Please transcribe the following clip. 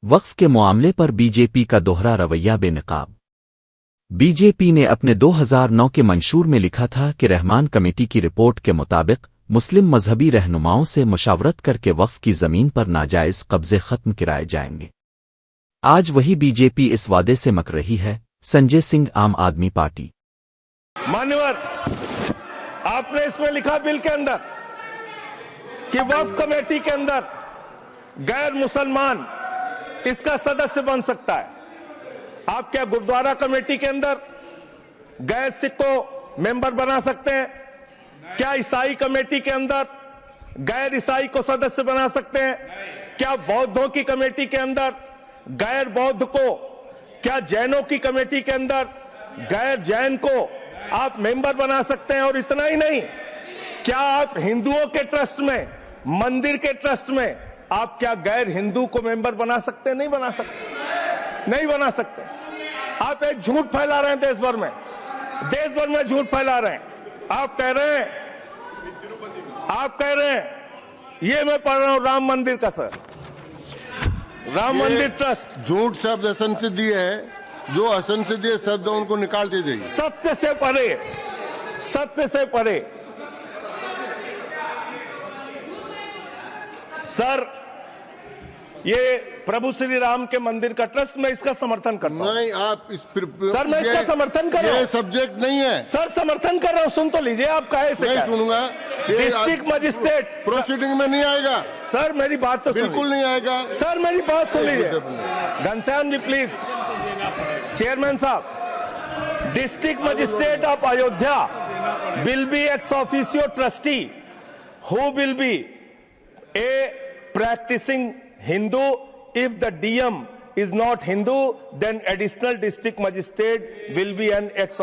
वक्फ के मामले पर बीजेपी का दोहरा रवैया बेनकाब। बीजेपी ने अपने 2009 के मंशूर में लिखा था कि रहमान कमेटी की रिपोर्ट के मुताबिक मुस्लिम मजहबी रहनुमाओं से मुशावरत करके वक्फ की जमीन पर नाजायज कब्जे खत्म कराए जाएंगे। आज वही बीजेपी इस वादे से मक रही है। संजय सिंह, आम आदमी पार्टी। मान्यवर, आपने इसमें लिखा बिल के अंदर कि वक्फ कमेटी के अंदर गैर मुसलमान इसका सदस्य बन सकता है। आप क्या गुरुद्वारा कमेटी के अंदर गैर सिख को मेंबर बना सकते हैं? क्या ईसाई कमेटी के अंदर गैर ईसाई को सदस्य बना सकते हैं? क्या बौद्धों की कमेटी के अंदर गैर बौद्ध को, क्या जैनों की कमेटी के अंदर गैर जैन को आप मेंबर बना सकते हैं? और इतना ही नहीं, क्या आप हिंदुओं के ट्रस्ट में, मंदिर के ट्रस्ट में आप क्या गैर हिंदू को मेंबर बना सकते हैं? नहीं बना सकते, नहीं बना सकते। आप एक झूठ फैला रहे हैं देश भर में झूठ फैला रहे हैं। आप कह रहे हैं ये मैं पढ़ रहा हूं राम मंदिर का, सर, राम मंदिर ट्रस्ट। झूठ शब्द असंसिद्धि है, जो असंसिद्धि शब्द उनको निकाल दीजिए। सत्य से परे, सत्य से परे। सर, ये प्रभु श्री राम के मंदिर का ट्रस्ट, मैं इसका समर्थन करता हूं। नहीं, आप सर, मैं इसका समर्थन कर रहा हूं। ये सब्जेक्ट नहीं है सर, समर्थन कर रहा हूं। सुन तो लीजिए, आप कहे से नहीं सुनूंगा। डिस्ट्रिक्ट मजिस्ट्रेट प्रोसीडिंग में नहीं आएगा। सर, मेरी बात तो बिल्कुल नहीं आएगा। सर, मेरी बात सुन लीजिए। घनश्याम जी प्लीज। चेयरमैन साहब, district magistrate of Ayodhya will be ex officio trustee who will be A practicing Hindu. If the DM is not Hindu, then additional district magistrate will be an ex